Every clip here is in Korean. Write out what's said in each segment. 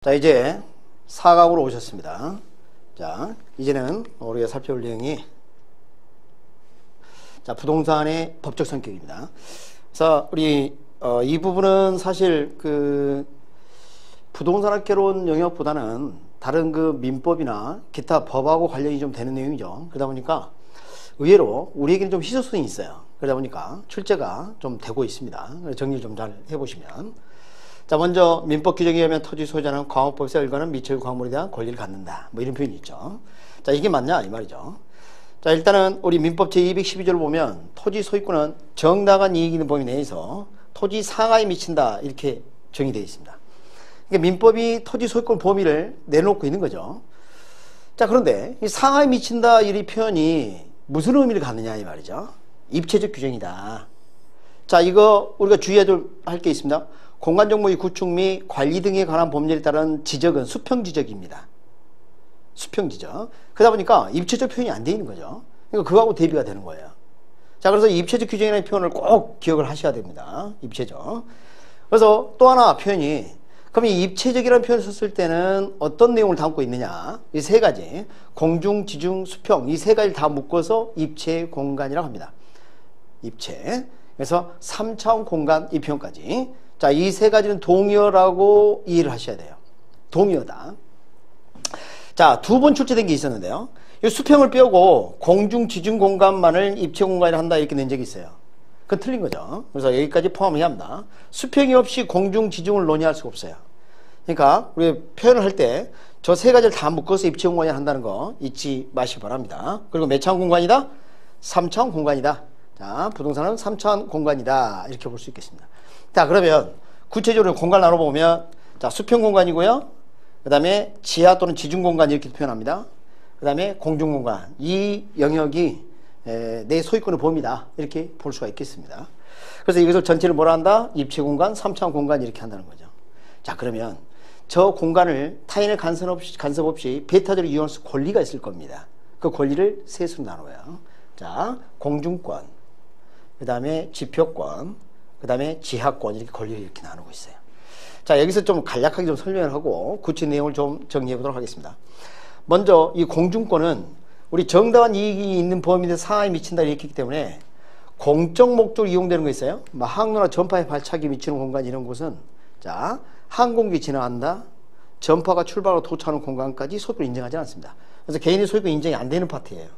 자, 이제 사각으로 오셨습니다. 자, 이제는 우리가 살펴볼 내용이 자, 부동산의 법적 성격입니다. 그래서 우리 이 부분은 사실 그 부동산학개론 영역보다는 다른 그 민법이나 기타 법하고 관련이 좀 되는 내용이죠. 그러다 보니까 의외로 우리에게는 좀 희소성이 있어요. 그러다 보니까 출제가 좀 되고 있습니다. 정리를 좀 잘 해보시면, 자, 먼저 민법 규정에 의하면 토지 소유자는 광업법에서 일관한 미처 광물에 대한 권리를 갖는다, 뭐 이런 표현이 있죠. 자, 이게 맞냐 이 말이죠. 자, 일단은 우리 민법 제212조를 보면 토지 소유권은 정당한 이익이 있는 범위 내에서 토지 상하에 미친다, 이렇게 정의되어 있습니다. 그러니까 민법이 토지 소유권 범위를 내놓고 있는 거죠. 자, 그런데 이 상하에 미친다 이 표현이 무슨 의미를 갖느냐 이 말이죠. 입체적 규정이다. 자, 이거 우리가 주의해야 할 게 있습니다. 공간정보의 구축 및 관리 등에 관한 법률에 따른 지적은 수평지적입니다. 수평지적. 그러다 보니까 입체적 표현이 안 돼 있는 거죠. 그러니까 그거하고 대비가 되는 거예요. 자, 그래서 입체적 규정이라는 표현을 꼭 기억을 하셔야 됩니다. 입체적. 그래서 또 하나 표현이, 그럼 이 입체적이라는 표현을 썼을 때는 어떤 내용을 담고 있느냐, 이 세 가지, 공중, 지중, 수평, 이 세 가지를 다 묶어서 입체 공간이라고 합니다. 입체. 그래서 3차원 공간, 이 표현까지. 자, 이 세 가지는 동의어라고 이해를 하셔야 돼요. 동의어다. 자, 두 번 출제된 게 있었는데요. 이 수평을 빼고 공중, 지중 공간만을 입체 공간이라 한다, 이렇게 낸 적이 있어요. 그건 틀린 거죠. 그래서 여기까지 포함해야 합니다. 수평이 없이 공중, 지중을 논의할 수가 없어요. 그러니까 우리 표현을 할 때 저 세 가지를 다 묶어서 입체 공간이라 한다는 거 잊지 마시기 바랍니다. 그리고 몇 차원 공간이다? 3차원 공간이다. 자, 부동산은 3차원 공간이다, 이렇게 볼 수 있겠습니다. 자, 그러면 구체적으로 공간 나눠보면, 자, 수평 공간이고요. 그 다음에 지하 또는 지중 공간, 이렇게 표현합니다. 그 다음에 공중 공간. 이 영역이 내 소유권의 범위다, 이렇게 볼 수가 있겠습니다. 그래서 이것을 전체를 뭐라 한다? 입체 공간, 3차원 공간, 이렇게 한다는 거죠. 자, 그러면 저 공간을 타인의 간섭 없이 배타적으로 이용할 수 권리가 있을 겁니다. 그 권리를 셋으로 나눠요. 자, 공중권, 그 다음에 지표권, 그 다음에 지하권, 이렇게 권리를 이렇게 나누고 있어요. 자, 여기서 좀 간략하게 좀 설명을 하고 구체 내용을 좀 정리해 보도록 하겠습니다. 먼저 이 공중권은 우리 정당한 이익이 있는 범위 내 상하에 미친다, 이렇게 했기 때문에 공적 목적으로 이용되는 거 있어요. 뭐 항로나 전파에 발착이 미치는 공간, 이런 곳은, 자, 항공기 지나간다, 전파가 출발하고 도착하는 공간까지 소유권 인정하지 않습니다. 그래서 개인의 소유권 인정이 안 되는 파트예요.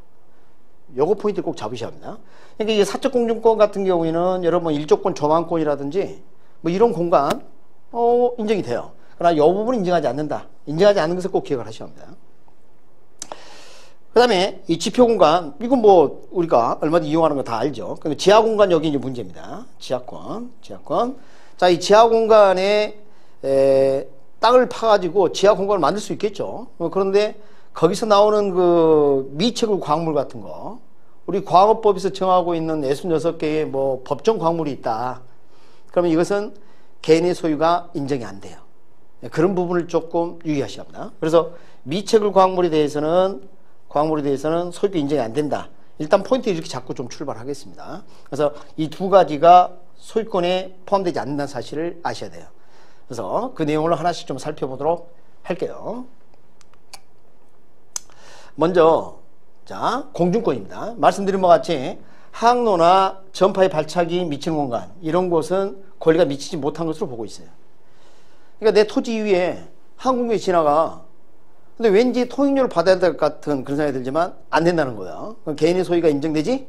요거 포인트 꼭 잡으셔야 합니다. 그러니까 이게 사적 공중권 같은 경우에는 여러분 일조권 조망권이라든지 뭐 이런 공간 인정이 돼요. 그러나 이 부분은 인정하지 않는다. 인정하지 않는 것을 꼭 기억을 하셔야 합니다. 그 다음에 이 지표 공간, 이건 뭐 우리가 얼마든지 이용하는 거 다 알죠. 근데 지하 공간, 여기 이제 문제입니다. 지하권. 자, 이 지하 공간에 땅을 파가지고 지하 공간을 만들 수 있겠죠. 그런데 거기서 나오는 그 미채굴 광물 같은 거, 우리 광업법에서 정하고 있는 66개의 뭐 법정 광물이 있다. 그러면 이것은 개인의 소유가 인정이 안 돼요. 그런 부분을 조금 유의하셔야 합니다. 그래서 미채굴 광물에 대해서는 소유권 인정이 안 된다. 일단 포인트 이렇게 잡고 좀 출발하겠습니다. 그래서 이 두 가지가 소유권에 포함되지 않는다는 사실을 아셔야 돼요. 그래서 그 내용을 하나씩 좀 살펴보도록 할게요. 먼저, 자, 공중권입니다. 말씀드린 바와 같이 항로나 전파의 발착이 미치는 공간, 이런 곳은 권리가 미치지 못한 것으로 보고 있어요. 그러니까 내 토지 위에 항공기 지나가. 근데 왠지 통행료를 받아야 될 것 같은 그런 생각이 들지만 안 된다는 거예요. 개인의 소유가 인정되지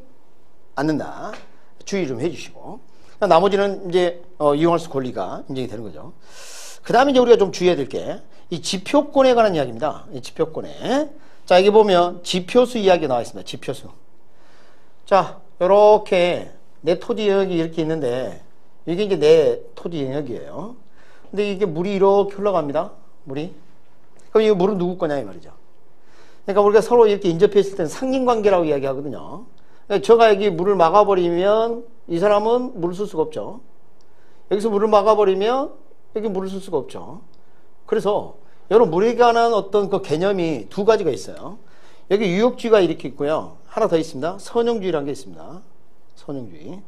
않는다. 주의 좀 해주시고. 나머지는 이제 이용할 수 권리가 인정이 되는 거죠. 그 다음에 이제 우리가 좀 주의해야 될 게 이 지표권에 관한 이야기입니다. 이 지표권에. 자, 여기 보면 지표수 이야기가 나와 있습니다. 지표수. 자, 요렇게 내 토지 영역이 이렇게 있는데 이게 이제 내 토지 영역이에요. 근데 이게 물이 이렇게 흘러갑니다. 물이. 그럼 이 물은 누구 거냐 이 말이죠. 그러니까 우리가 서로 이렇게 인접해 있을 때는 상린관계라고 이야기하거든요. 그러니까 제가 여기 물을 막아버리면 이 사람은 물을 쓸 수가 없죠. 여기서 물을 막아버리면 여기 물을 쓸 수가 없죠. 그래서 여러분 물에 관한 어떤 그 개념이 두 가지가 있어요. 여기 유역주의가 이렇게 있고요. 하나 더 있습니다. 선형주의라는 게 있습니다. 선형주의.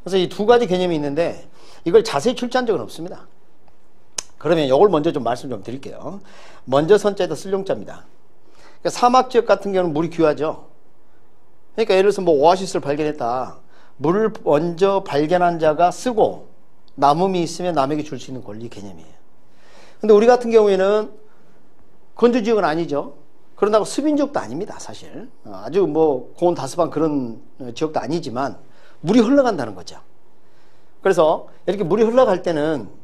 그래서 이 두 가지 개념이 있는데 이걸 자세히 출제한 적은 없습니다. 그러면 이걸 먼저 좀 말씀 좀 드릴게요. 먼저 선자에다 쓸 용자입니다. 그러니까 사막 지역 같은 경우는 물이 귀하죠. 그러니까 예를 들어서 뭐 오아시스를 발견했다. 물을 먼저 발견한 자가 쓰고 남음이 있으면 남에게 줄 수 있는 권리 개념이에요. 근데 우리 같은 경우에는 건조 지역은 아니죠. 그런다고 습인 지역도 아닙니다, 사실. 아주 뭐 고온 다습한 그런 지역도 아니지만 물이 흘러간다는 거죠. 그래서 이렇게 물이 흘러갈 때는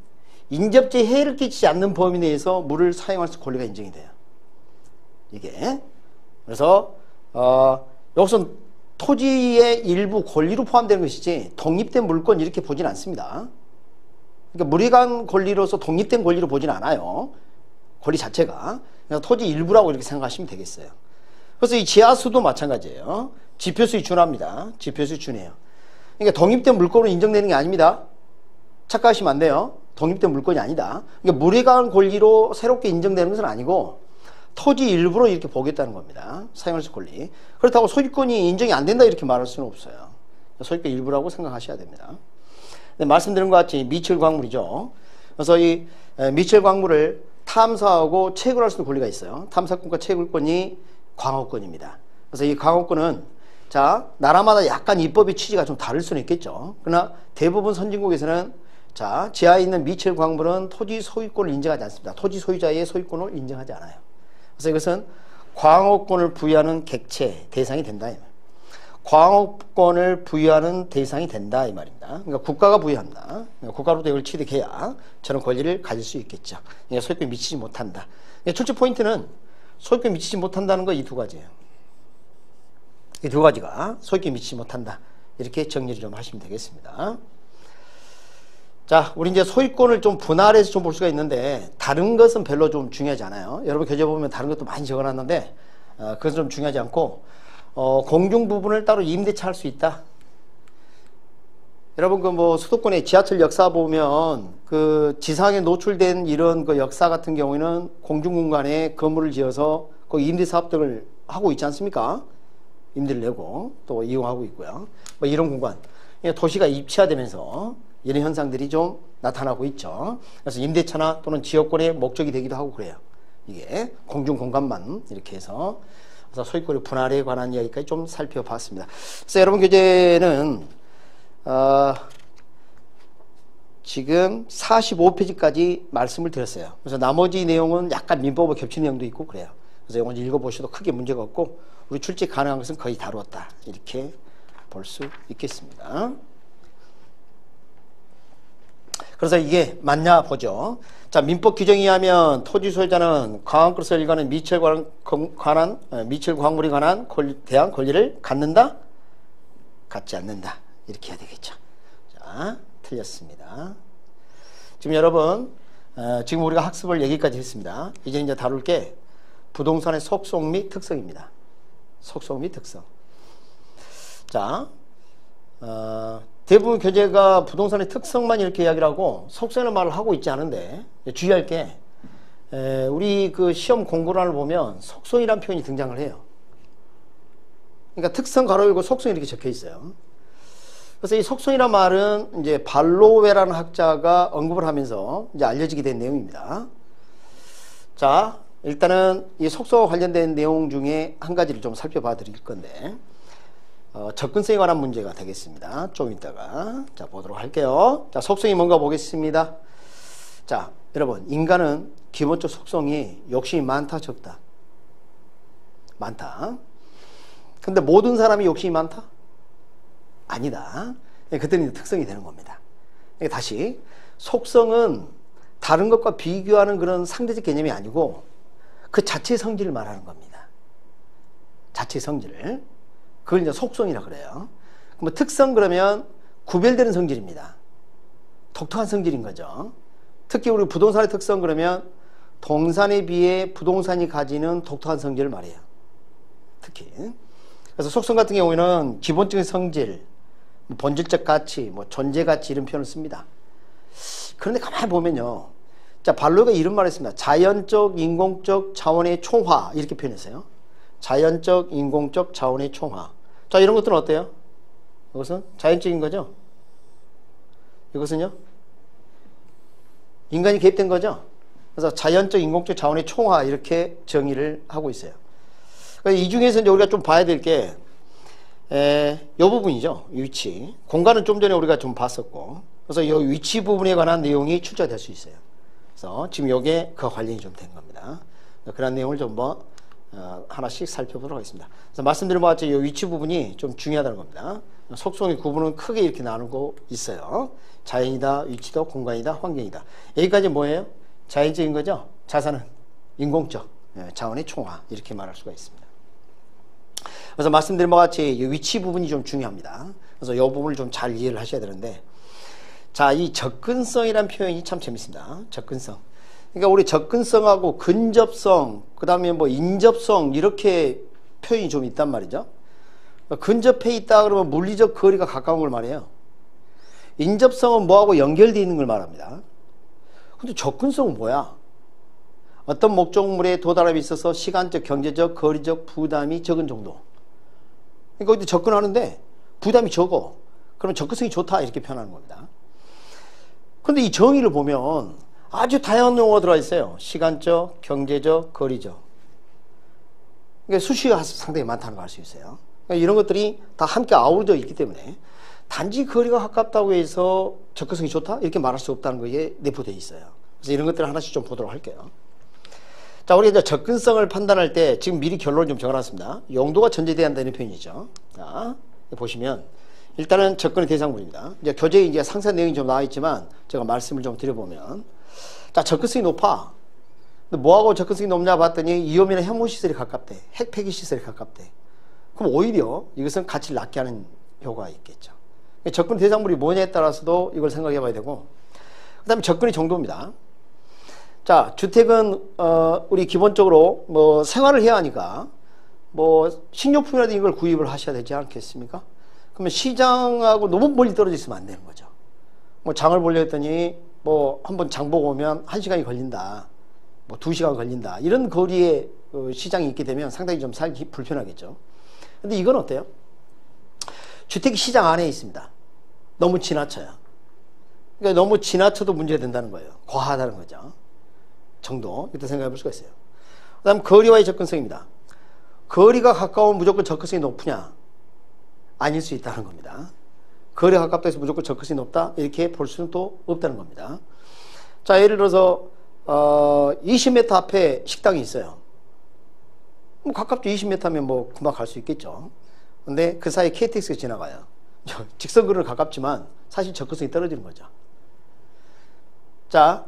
인접지에 해를 끼치지 않는 범위 내에서 물을 사용할 수 권리가 인정이 돼요. 이게. 그래서 여기서 토지의 일부 권리로 포함되는 것이지 독립된 물권 이렇게 보진 않습니다. 그러니까 물이 간 권리로서 독립된 권리로 보진 않아요. 권리 자체가. 그냥 토지 일부라고 이렇게 생각하시면 되겠어요. 그래서 이 지하수도 마찬가지예요. 지표수에 준합니다. 지표수에 준해요. 그러니까 독립된 물권으로 인정되는 게 아닙니다. 착각하시면 안 돼요. 독립된 물권이 아니다. 그러니까 물에 관한 권리로 새롭게 인정되는 것은 아니고 토지 일부로 이렇게 보겠다는 겁니다. 사용할 수 권리. 그렇다고 소유권이 인정이 안 된다 이렇게 말할 수는 없어요. 소유권 일부라고 생각하셔야 됩니다. 네, 말씀드린 것 같이 미철 광물이죠. 그래서 이 미철 광물을 탐사하고 채굴할 수 있는 권리가 있어요. 탐사권과 채굴권이 광업권입니다. 그래서 이 광업권은 자, 나라마다 약간 입법의 취지가 좀 다를 수는 있겠죠. 그러나 대부분 선진국에서는 자, 지하에 있는 미철 광물은 토지 소유권을 인정하지 않습니다. 토지 소유자의 소유권을 인정하지 않아요. 그래서 이것은 광업권을 부여하는 객체, 대상이 된다. 이 말. 광업권을 부여하는 대상이 된다 이 말입니다. 그러니까 국가가 부여한다. 그러니까 국가로부터 이걸 취득해야 저런 권리를 가질 수 있겠죠. 그러니까 소유권에 미치지 못한다. 그러니까 출제 포인트는 소유권에 미치지 못한다는 거 이 두 가지예요. 이 두 가지가 소유권에 미치지 못한다. 이렇게 정리를 좀 하시면 되겠습니다. 자, 우리 이제 소유권을 좀 분할해서 좀 볼 수가 있는데 다른 것은 별로 좀 중요하지 않아요. 여러분 교재 보면 다른 것도 많이 적어놨는데 그것은 좀 중요하지 않고 공중 부분을 따로 임대차 할 수 있다. 여러분 그 뭐 수도권의 지하철 역사 보면 그 지상에 노출된 이런 그 역사 같은 경우에는 공중 공간에 건물을 지어서 그 임대 사업 등을 하고 있지 않습니까? 임대를 내고 또 이용하고 있고요. 뭐 이런 공간 도시가 입체화되면서 이런 현상들이 좀 나타나고 있죠. 그래서 임대차나 또는 지역권의 목적이 되기도 하고 그래요. 이게 공중 공간만 이렇게 해서 그래서 소유권의 분할에 관한 이야기까지 좀 살펴봤습니다. 그래서 여러분 교재는 지금 45페이지까지 말씀을 드렸어요. 그래서 나머지 내용은 약간 민법과 겹치는 내용도 있고 그래요. 그래서 이건 읽어보셔도 크게 문제가 없고 우리 출제 가능한 것은 거의 다루었다. 이렇게 볼 수 있겠습니다. 그래서 이게 맞냐 보죠. 자, 민법 규정에 의하면 토지 소유자는 광학으로서 일관한 미철 광물에 관한 대한 권리를 갖는다? 갖지 않는다. 이렇게 해야 되겠죠. 자, 틀렸습니다. 지금 여러분, 지금 우리가 학습을 여기까지 했습니다. 이제 다룰 게 부동산의 속성 및 특성입니다. 속성 및 특성. 자, 대부분 교재가 부동산의 특성만 이렇게 이야기를 하고 속성이라는 말을 하고 있지 않은데 주의할 게 우리 그 시험 공고란을 보면 속성이라는 표현이 등장을 해요. 그러니까 특성 가로 열고 속성이 이렇게 적혀 있어요. 그래서 이 속성이라는 말은 이제 발로웨라는 학자가 언급을 하면서 이제 알려지게 된 내용입니다. 자, 일단은 이 속성과 관련된 내용 중에 한 가지를 좀 살펴봐 드릴 건데 접근성에 관한 문제가 되겠습니다. 좀 이따가 자 보도록 할게요. 자, 속성이 뭔가 보겠습니다. 자, 여러분 인간은 기본적 속성이 욕심이 많다 적다? 많다. 근데 모든 사람이 욕심이 많다? 아니다. 그때는 특성이 되는 겁니다. 다시 속성은 다른 것과 비교하는 그런 상대적 개념이 아니고 그 자체의 성질을 말하는 겁니다. 자체의 성질을. 그걸 이제 속성이라 그래요. 뭐 특성 그러면 구별되는 성질입니다. 독특한 성질인 거죠. 특히 우리 부동산의 특성 그러면 동산에 비해 부동산이 가지는 독특한 성질을 말해요. 특히. 그래서 속성 같은 경우에는 기본적인 성질, 본질적 가치, 뭐 존재 가치 이런 표현을 씁니다. 그런데 가만히 보면요. 자, 발로가 이런 말을 했습니다. 자연적, 인공적 자원의 총화 이렇게 표현했어요. 자연적, 인공적 자원의 총화. 자, 이런 것들은 어때요? 이것은 자연적인 거죠? 이것은요? 인간이 개입된 거죠? 그래서 자연적, 인공적 자원의 총화 이렇게 정의를 하고 있어요. 이 중에서 이제 우리가 좀 봐야 될 게, 이 부분이죠. 위치. 공간은 좀 전에 우리가 좀 봤었고, 그래서 이 위치 부분에 관한 내용이 출제될 수 있어요. 그래서 지금 이게 그 관련이 좀 된 겁니다. 그런 내용을 좀 하나씩 살펴보도록 하겠습니다. 그래서 말씀드린 바와 같이 이 위치 부분이 좀 중요하다는 겁니다. 속성의 구분은 크게 이렇게 나누고 있어요. 자연이다, 위치다, 공간이다, 환경이다. 여기까지 뭐예요? 자연적인 거죠. 자산은 인공적 자원의 총화 이렇게 말할 수가 있습니다. 그래서 말씀드린 바와 같이 이 위치 부분이 좀 중요합니다. 그래서 이 부분을 좀 잘 이해를 하셔야 되는데, 자, 이 접근성이라는 표현이 참 재밌습니다. 접근성. 그러니까 우리 접근성하고 근접성, 그 다음에 뭐 인접성 이렇게 표현이 좀 있단 말이죠. 근접해 있다 그러면 물리적 거리가 가까운 걸 말해요. 인접성은 뭐하고 연결되어 있는 걸 말합니다. 근데 접근성은 뭐야? 어떤 목적물에 도달함에 있어서 시간적, 경제적, 거리적 부담이 적은 정도. 그러니까 어디 접근하는데 부담이 적어. 그러면 접근성이 좋다 이렇게 표현하는 겁니다. 근데 이 정의를 보면 아주 다양한 용어가 들어가 있어요. 시간적, 경제적, 거리적. 그러니까 수식어가 상당히 많다는 걸 알 수 있어요. 그러니까 이런 것들이 다 함께 아우러져 있기 때문에 단지 거리가 가깝다고 해서 접근성이 좋다? 이렇게 말할 수 없다는 거에 내포되어 있어요. 그래서 이런 것들을 하나씩 좀 보도록 할게요. 자, 우리가 이제 접근성을 판단할 때 지금 미리 결론을 좀 적어놨습니다. 용도가 전제돼야 한다는 표현이죠. 자, 보시면 일단은 접근의 대상물입니다. 이제 교재에 이제 상세 내용이 좀 나와 있지만 제가 말씀을 좀 드려보면, 자, 접근성이 높아. 근데 뭐하고 접근성이 높냐 봤더니 위험이나 혐오시설이 가깝대. 핵 폐기시설이 가깝대. 그럼 오히려 이것은 가치를 낮게 하는 효과가 있겠죠. 접근 대상물이 뭐냐에 따라서도 이걸 생각해 봐야 되고, 그 다음에 접근의 정도입니다. 자, 주택은 우리 기본적으로 뭐 생활을 해야 하니까 뭐 식료품이라든지 이걸 구입을 하셔야 되지 않겠습니까? 그러면 시장하고 너무 멀리 떨어져 있으면 안 되는 거죠. 뭐 장을 보려 했더니 뭐 한번 장 보고 오면 1시간이 걸린다, 뭐 2시간 걸린다, 이런 거리에 시장이 있게 되면 상당히 좀 살기 불편하겠죠. 근데 이건 어때요? 주택이 시장 안에 있습니다. 너무 지나쳐요. 그러니까 너무 지나쳐도 문제가 된다는 거예요. 과하다는 거죠. 정도. 이렇게 생각해 볼 수가 있어요. 그 다음 거리와의 접근성입니다. 거리가 가까우면 무조건 접근성이 높으냐? 아닐 수 있다는 겁니다. 거리가 가깝다 해서 무조건 접근성이 높다? 이렇게 볼 수는 또 없다는 겁니다. 자, 예를 들어서 20m 앞에 식당이 있어요. 뭐 가깝죠. 20m면 뭐 금방 갈 수 있겠죠. 근데 그 사이에 KTX가 지나가요. 직선거리는 가깝지만 사실 접근성이 떨어지는 거죠. 자,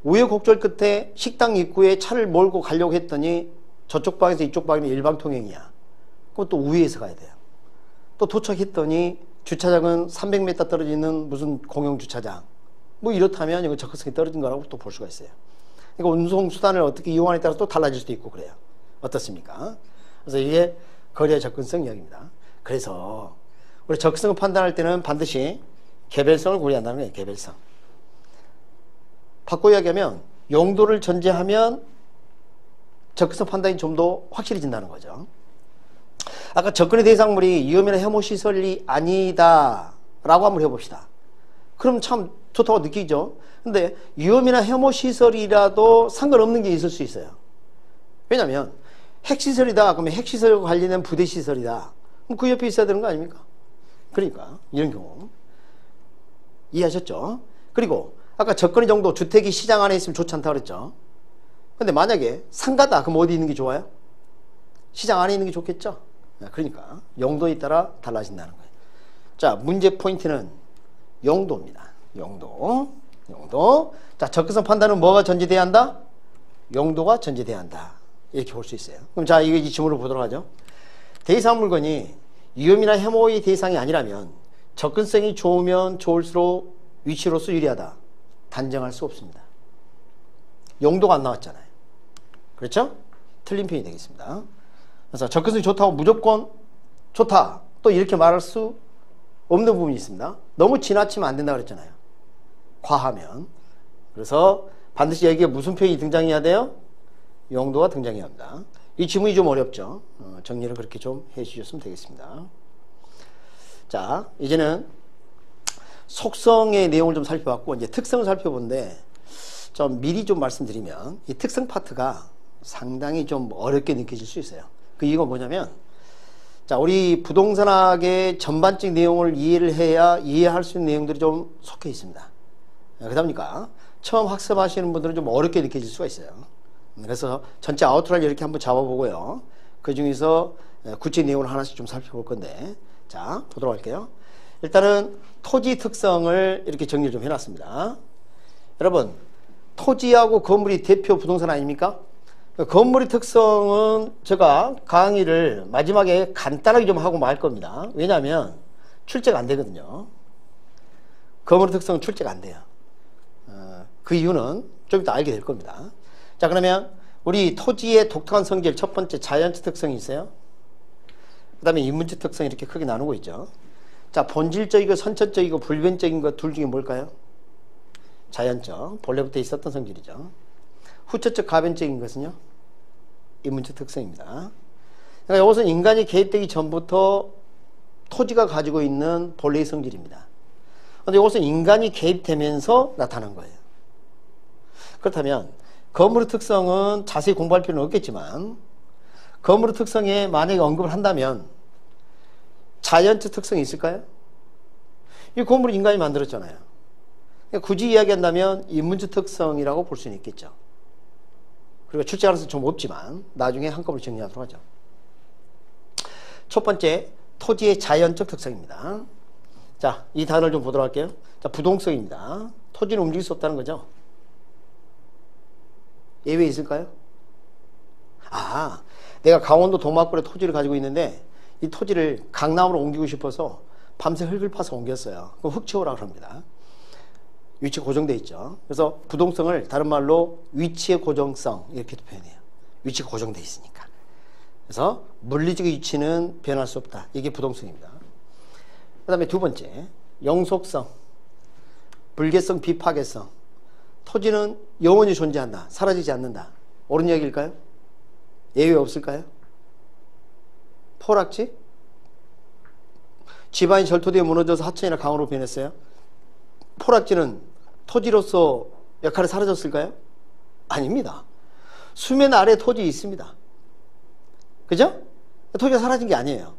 우여곡절 끝에 식당 입구에 차를 몰고 가려고 했더니 저쪽 방에서 이쪽 방이면 일방통행이야. 그럼 또 우회해서 가야 돼요. 또 도착했더니 주차장은 300m 떨어지는 무슨 공용주차장. 뭐 이렇다면 이거 접근성이 떨어진 거라고 또 볼 수가 있어요. 그러니까 운송수단을 어떻게 이용하느냐에 따라서 또 달라질 수도 있고 그래요. 어떻습니까? 그래서 이게 거리의 접근성 이야기입니다. 그래서 우리 접근성을 판단할 때는 반드시 개별성을 고려한다는 거예요. 개별성. 바꿔 이야기하면 용도를 전제하면 접근성 판단이 좀 더 확실해진다는 거죠. 아까 접근의 대상물이 위험이나 혐오시설이 아니다 라고 한번 해봅시다. 그럼 참 좋다고 느끼죠. 근데 위험이나 혐오시설이라도 상관없는 게 있을 수 있어요. 왜냐면 핵시설이다 그러면 핵시설과 관련된 부대시설이다, 그럼 그 옆에 있어야 되는 거 아닙니까? 그러니까 이런 경우 이해하셨죠? 그리고 아까 접근의 정도, 주택이 시장 안에 있으면 좋지 않다고 그랬죠. 근데 만약에 상가다 그럼 어디 있는 게 좋아요? 시장 안에 있는 게 좋겠죠. 그러니까 용도에 따라 달라진다는 거예요. 자, 문제 포인트는 용도입니다. 용도. 자, 접근성 판단은 뭐가 전제돼야 한다? 용도가 전제돼야 한다. 이렇게 볼 수 있어요. 그럼 자, 이거 이 지문을 보도록 하죠. 대상 물건이 위험이나 혐오의 대상이 아니라면 접근성이 좋으면 좋을수록 위치로서 유리하다. 단정할 수 없습니다. 용도가 안 나왔잖아요. 그렇죠? 틀린 표현이 되겠습니다. 그래서 접근성이 좋다고 무조건 좋다, 또 이렇게 말할 수 없는 부분이 있습니다. 너무 지나치면 안 된다 그랬잖아요. 과하면. 그래서 반드시 여기에 무슨 표현이 등장해야 돼요? 용도가 등장해야 합니다. 이 지문이 좀 어렵죠. 정리를 그렇게 좀 해주셨으면 되겠습니다. 자, 이제는 속성의 내용을 좀 살펴봤고 이제 특성을 살펴보는데, 좀 미리 좀 말씀드리면 이 특성 파트가 상당히 좀 어렵게 느껴질 수 있어요. 그 이유가 뭐냐면, 자, 우리 부동산학의 전반적 내용을 이해를 해야 이해할 수 있는 내용들이 좀 속해 있습니다. 그러다 보니까 처음 학습하시는 분들은 좀 어렵게 느껴질 수가 있어요. 그래서 전체 아우트라인 이렇게 한번 잡아보고요. 그 중에서 구체 내용을 하나씩 좀 살펴볼 건데, 자, 보도록 할게요. 일단은 토지 특성을 이렇게 정리를 좀 해놨습니다. 여러분, 토지하고 건물이 대표 부동산 아닙니까? 건물의 특성은 제가 강의를 마지막에 간단하게 좀 하고 말 겁니다. 왜냐하면 출제가 안 되거든요. 건물의 특성은 출제가 안 돼요. 그 이유는 좀 이따 알게 될 겁니다. 자, 그러면 우리 토지의 독특한 성질, 첫 번째 자연적 특성이 있어요. 그 다음에 인문적 특성 이렇게 크게 나누고 있죠. 자, 본질적이고 선천적이고 불변적인 것 둘 중에 뭘까요? 자연적, 본래부터 있었던 성질이죠. 후천적, 가변적인 것은요? 인문적 특성입니다. 그러니까 이것은 인간이 개입되기 전부터 토지가 가지고 있는 본래의 성질입니다. 그런데 이것은 인간이 개입되면서 나타난 거예요. 그렇다면 건물의 특성은 자세히 공부할 필요는 없겠지만, 건물의 특성에 만약에 언급을 한다면 자연적 특성이 있을까요? 이 건물을 인간이 만들었잖아요. 그러니까 굳이 이야기한다면 인문적 특성이라고 볼 수는 있겠죠. 그리고 출제 가능성은 좀 없지만 나중에 한꺼번에 정리하도록 하죠. 첫 번째, 토지의 자연적 특성입니다. 자, 이 단어를 좀 보도록 할게요. 자, 부동성입니다. 토지는 움직일 수 없다는 거죠. 예외 있을까요? 아, 내가 강원도 동막골에 토지를 가지고 있는데 이 토지를 강남으로 옮기고 싶어서 밤새 흙을 파서 옮겼어요. 그럼 흙 치우라고 합니다. 위치 고정되어 있죠. 그래서 부동성을 다른 말로 위치의 고정성 이렇게도 표현해요. 위치가 고정되어 있으니까. 그래서 물리적 위치는 변할 수 없다. 이게 부동성입니다. 그 다음에 두 번째, 영속성, 불개성, 비파괴성. 토지는 영원히 존재한다. 사라지지 않는다. 옳은 이야기일까요? 예외 없을까요? 포락지? 집안이 절토되어 무너져서 하천이나 강으로 변했어요. 포락지는 토지로서 역할이 사라졌을까요? 아닙니다. 수면 아래 토지 있습니다. 그죠? 토지가 사라진 게 아니에요.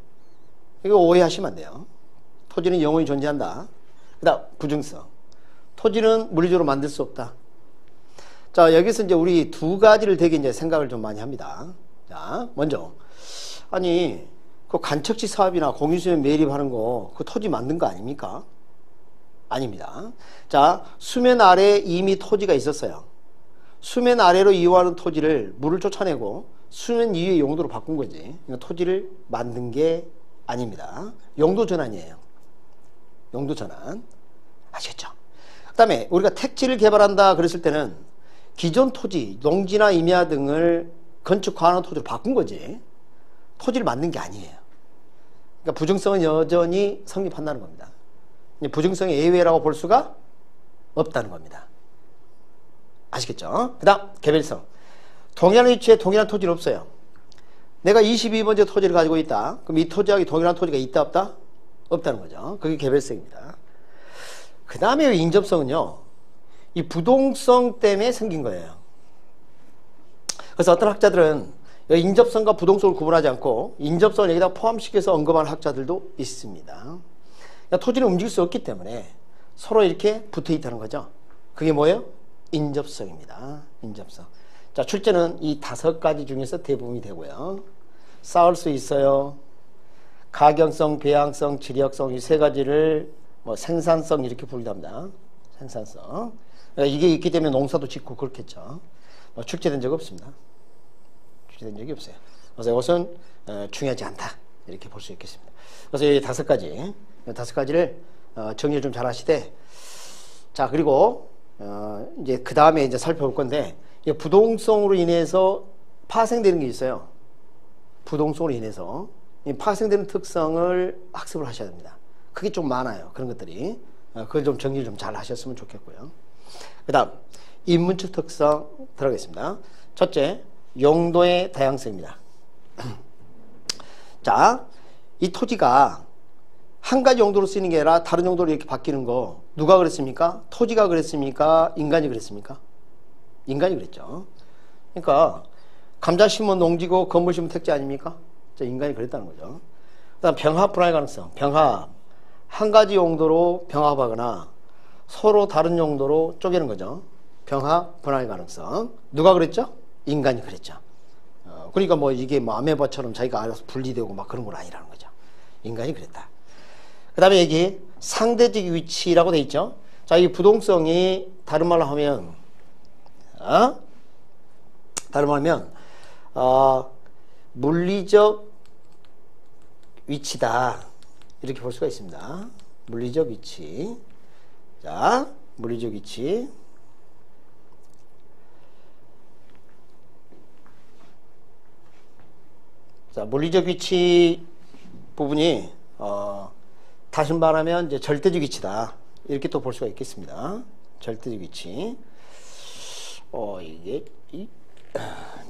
이거 오해하시면 안 돼요. 토지는 영원히 존재한다. 그 다음 부증성. 토지는 물리적으로 만들 수 없다. 자, 여기서 이제 우리 두 가지를 되게 이제 생각을 좀 많이 합니다. 자, 먼저, 아니, 그 간척지 사업이나 공유수면 매립하는 거, 그 토지 만든 거 아닙니까? 아닙니다. 자, 수면 아래에 이미 토지가 있었어요. 수면 아래로 이용하는 토지를 물을 쫓아내고 수면 위의 용도로 바꾼 거지. 그러니까 토지를 만든 게 아닙니다. 용도 전환이에요. 용도 전환. 아시겠죠? 그 다음에 우리가 택지를 개발한다 그랬을 때는 기존 토지, 농지나 임야 등을 건축 관할 토지로 바꾼 거지. 토지를 만든 게 아니에요. 그러니까 부증성은 여전히 성립한다는 겁니다. 부증성의 예외라고 볼 수가 없다는 겁니다. 아시겠죠? 그 다음 개별성. 동일한 위치에 동일한 토지는 없어요. 내가 22번째 토지를 가지고 있다. 그럼 이 토지하고 동일한 토지가 있다 없다? 없다는 거죠. 그게 개별성입니다. 그 다음에 인접성은요, 이 부동성 때문에 생긴 거예요. 그래서 어떤 학자들은 인접성과 부동성을 구분하지 않고 인접성을 여기다 포함시켜서 언급하는 학자들도 있습니다. 그러니까 토지는 움직일 수 없기 때문에 서로 이렇게 붙어 있다는 거죠. 그게 뭐예요? 인접성입니다. 인접성. 자, 출제는 이 5가지 중에서 대부분이 되고요. 쌓을 수 있어요. 가경성, 배양성, 지력성 이 3가지를 뭐 생산성 이렇게 부르기도 합니다. 생산성. 그러니까 이게 있기 때문에 농사도 짓고 그렇겠죠. 출제된 적 없습니다. 출제된 적이 없어요. 그래서 이것은 중요하지 않다. 이렇게 볼 수 있겠습니다. 그래서 이 5가지를 정리를 좀 잘 하시되, 자, 그리고 이제 그 다음에 이제 살펴볼 건데, 이 부동성으로 인해서 파생되는 게 있어요. 부동성으로 인해서 이 파생되는 특성을 학습을 하셔야 됩니다. 그게 좀 많아요. 그런 것들이. 그걸 좀 정리를 좀 잘 하셨으면 좋겠고요. 그 다음 인문적 특성 들어가겠습니다. 첫째, 용도의 다양성입니다. 자, 이 토지가 한 가지 용도로 쓰이는 게 아니라 다른 용도로 이렇게 바뀌는 거 누가 그랬습니까? 토지가 그랬습니까? 인간이 그랬습니까? 인간이 그랬죠. 그러니까 감자 심은 농지고 건물 심은 택지 아닙니까? 인간이 그랬다는 거죠. 그다음 병합 분할 가능성. 병합. 한 가지 용도로 병합하거나 서로 다른 용도로 쪼개는 거죠. 병합 분할 가능성. 누가 그랬죠? 인간이 그랬죠. 그러니까 뭐 이게 뭐 아메바처럼 자기가 알아서 분리되고 막 그런 건 아니라는 거죠. 인간이 그랬다. 그 다음에 여기 상대적 위치라고 돼 있죠. 자, 이 부동성이 다른 말로 하면, 다른 말로 하면, 물리적 위치다. 이렇게 볼 수가 있습니다. 물리적 위치. 자, 물리적 위치. 자, 물리적 위치 부분이, 다시 말하면 이제 절대적 위치다. 이렇게 또 볼 수가 있겠습니다. 절대적 위치.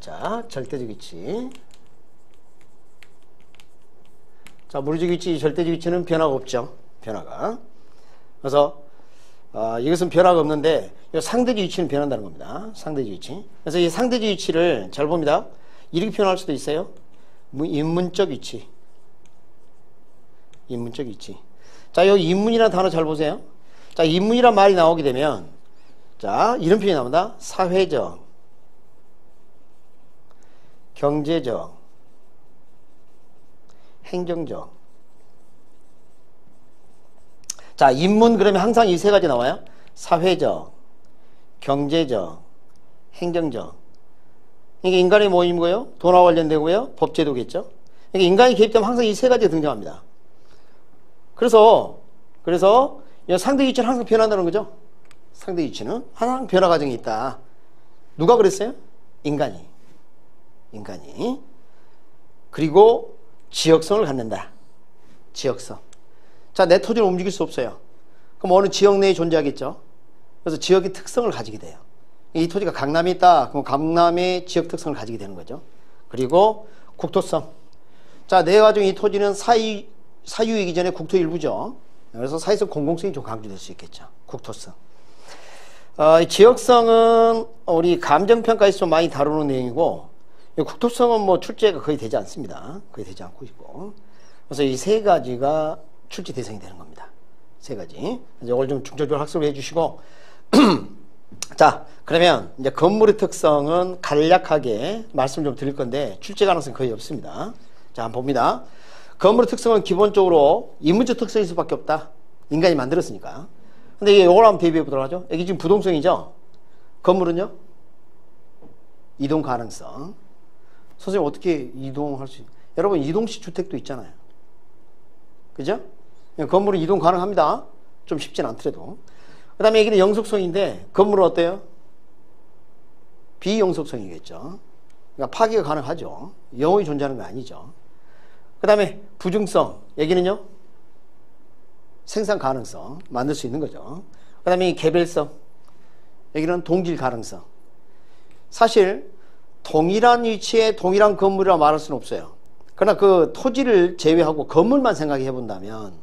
자, 절대적 위치. 자, 물리적 위치, 절대적 위치는 변화가 없죠. 변화가. 그래서, 이것은 변화가 없는데, 이 상대적 위치는 변한다는 겁니다. 상대적 위치. 그래서 이 상대적 위치를 잘 봅니다. 이렇게 표현할 수도 있어요. 인문적 위치. 인문적 위치. 자, 여기 인문이라는 단어 잘 보세요. 자, 인문이란 말이 나오게 되면, 자, 이런 표현이 나옵니다. 사회적, 경제적, 행정적. 자, 인문 그러면 항상 이 세 가지 나와요. 사회적, 경제적, 행정적. 이게 인간의 모임이고요. 돈과 관련되고요. 법제도겠죠. 이게 인간이 개입되면 항상 이 세 가지가 등장합니다. 그래서 상대 위치는 항상 변한다는 거죠. 상대 위치는 항상 변화 과정이 있다. 누가 그랬어요? 인간이. 그리고 지역성을 갖는다. 지역성. 자, 내 토지를 움직일 수 없어요. 그럼 어느 지역 내에 존재하겠죠. 그래서 지역의 특성을 가지게 돼요. 이 토지가 강남에 있다. 그럼 강남의 지역 특성을 가지게 되는 거죠. 그리고 국토성. 자, 내 가정 이 토지는 사유이기 전에 국토 일부죠. 그래서 사회적 공공성이 좀 강조될 수 있겠죠. 국토성. 이 지역성은 우리 감정평가에서 좀 많이 다루는 내용이고, 국토성은 뭐 출제가 거의 되지 않습니다. 거의 되지 않고 있고. 그래서 이 세 가지가 출제 대상이 되는 겁니다. 세 가지. 이걸 좀 중점적으로 학습을 해주시고, 자, 그러면 이제 건물의 특성은 간략하게 말씀 좀 드릴 건데, 출제 가능성이 거의 없습니다. 자, 한번 봅니다. 건물의 특성은 기본적으로 인문적 특성일 수밖에 없다. 인간이 만들었으니까. 근데 이걸 한번 대비해 보도록 하죠. 여기 지금 부동성이죠. 건물은요? 이동 가능성. 선생님 어떻게 이동할 수 있나요? 여러분 이동식 주택도 있잖아요. 그죠? 건물은 이동 가능합니다. 좀 쉽진 않더라도. 그 다음에 여기는 영속성인데 건물은 어때요? 비영속성이겠죠. 그러니까 파기가 가능하죠. 영원히 존재하는 거 아니죠. 그 다음에 부중성. 여기는요? 생산 가능성. 만들 수 있는 거죠. 그 다음에 개별성. 여기는 동질 가능성. 사실 동일한 위치에 동일한 건물이라 말할 수는 없어요. 그러나 그 토지를 제외하고 건물만 생각해 본다면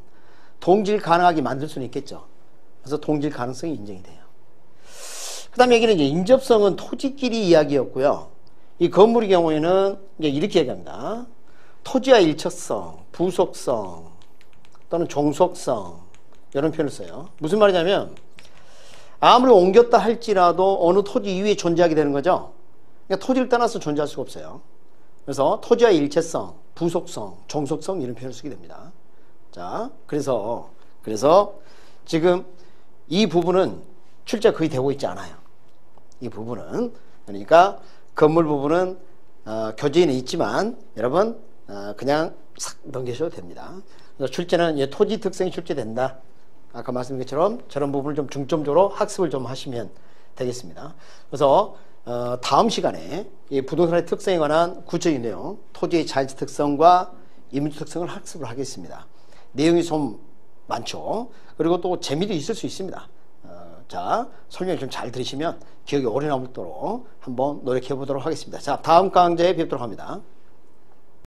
동질 가능하게 만들 수는 있겠죠. 그래서 동질 가능성이 인정이 돼요. 그 다음에 여기는 이제 인접성은 토지끼리 이야기였고요. 이 건물의 경우에는 이제 이렇게 얘기합니다. 토지와 일처성, 부속성 또는 종속성 이런 표현을 써요. 무슨 말이냐면 아무리 옮겼다 할지라도 어느 토지 이외에 존재하게 되는 거죠. 그러니까 토지를 떠나서 존재할 수가 없어요. 그래서 토지와 일체성, 부속성, 종속성 이런 표현을 쓰게 됩니다. 자, 그래서 지금 이 부분은 출제가 거의 되고 있지 않아요. 이 부분은. 그러니까 건물 부분은 교재에는 있지만 여러분 그냥 싹 넘기셔도 됩니다. 그래서 출제는 토지 특성이 출제된다. 아까 말씀드린 것처럼 저런 부분을 좀 중점적으로 학습을 좀 하시면 되겠습니다. 그래서 다음 시간에 이 부동산의 특성에 관한 구체적인 내용, 토지의 자연적 특성과 인문적 특성을 학습을 하겠습니다. 내용이 좀 많죠. 그리고 또 재미도 있을 수 있습니다. 자, 설명을 좀 잘 들으시면 기억이 오래 남도록 한번 노력해 보도록 하겠습니다. 자, 다음 강좌에 뵙도록 합니다.